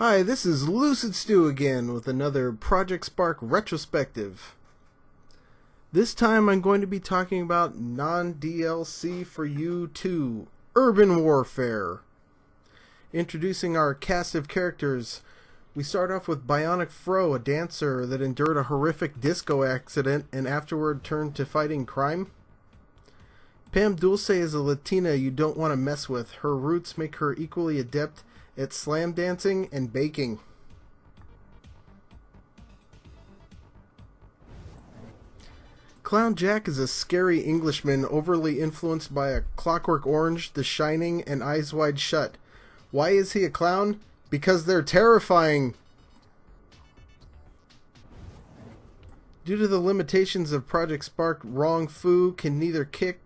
Hi, this is Lucid Stew again with another Project Spark retrospective. This time I'm going to be talking about non-DLC for you 2, Urban Warfare. Introducing our cast of characters, we start off with Bionic Fro, a dancer that endured a horrific disco accident and afterward turned to fighting crime. Pam Dulce is a Latina you don't want to mess with. Her roots make her equally adept at slam dancing and baking. Clown Jack is a scary Englishman overly influenced by A Clockwork Orange, The Shining, and Eyes Wide Shut. Why is he a clown? Because they're terrifying! Due to the limitations of Project Spark, Wrong Fu can neither kick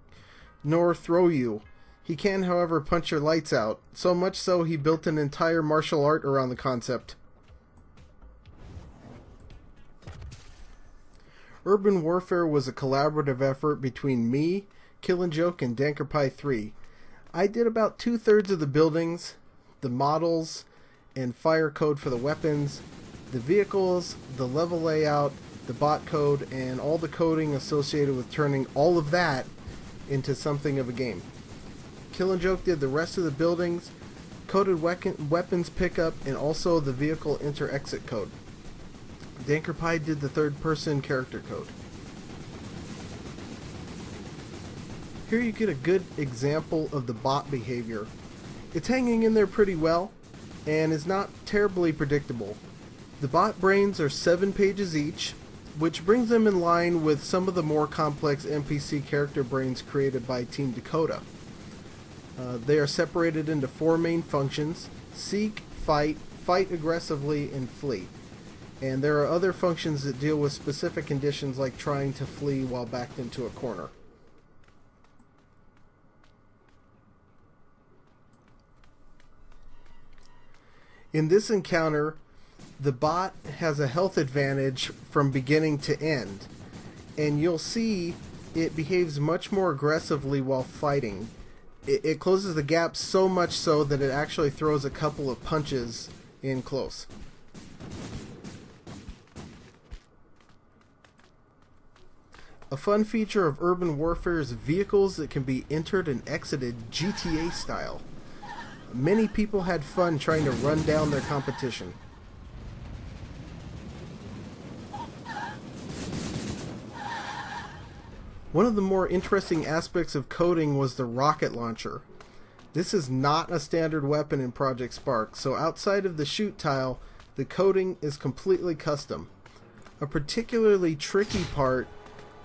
nor throw you. He can, however, punch your lights out, so much so he built an entire martial art around the concept. Urban Warfare was a collaborative effort between me, Killin' Joke, and Danker Pie 3. I did about 2/3 of the buildings, the models, and fire code for the weapons, the vehicles, the level layout, the bot code, and all the coding associated with turning all of that into something of a game. Killin' Joke did the rest of the buildings, coded weapons pickup, and also the vehicle enter-exit code. Danker Pie did the third-person character code. Here you get a good example of the bot behavior. It's hanging in there pretty well, and is not terribly predictable. The bot brains are 7 pages each, which brings them in line with some of the more complex NPC character brains created by Team Dakota. They are separated into 4 main functions: seek, fight, fight aggressively, and flee. And there are other functions that deal with specific conditions like trying to flee while backed into a corner. In this encounter, the bot has a health advantage from beginning to end, and you'll see it behaves much more aggressively while fighting. It closes the gap so much so that it actually throws a couple of punches in close. A fun feature of Urban Warfare is vehicles that can be entered and exited GTA style. Many people had fun trying to run down their competition. One of the more interesting aspects of coding was the rocket launcher. This is not a standard weapon in Project Spark, so outside of the shoot tile, the coding is completely custom. A particularly tricky part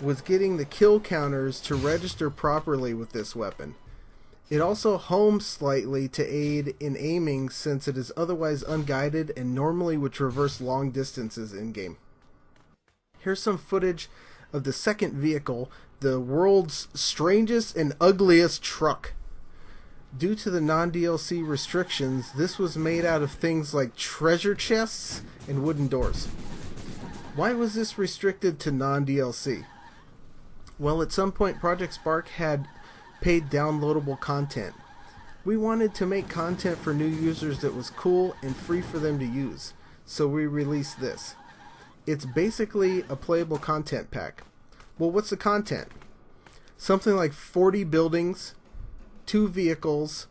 was getting the kill counters to register properly with this weapon. It also homes slightly to aid in aiming since it is otherwise unguided and normally would traverse long distances in-game. Here's some footage of the second vehicle, the world's strangest and ugliest truck. Due to the non-DLC restrictions, this was made out of things like treasure chests and wooden doors. Why was this restricted to non-DLC? Well, at some point Project Spark had paid downloadable content. We wanted to make content for new users that was cool and free for them to use, so we released this. It's basically a playable content pack. Well, what's the content? Something like 40 buildings, 2 vehicles,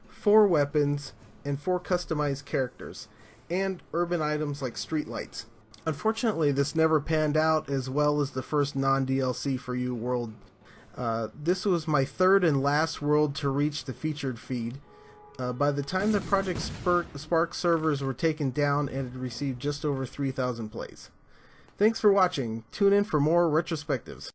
4 weapons, and 4 customized characters, and urban items like streetlights. Unfortunately, this never panned out as well as the first non-DLC for you world. This was my third and last world to reach the featured feed. By the time the Project Spark servers were taken down, it had received just over 3,000 plays. Thanks for watching. Tune in for more retrospectives.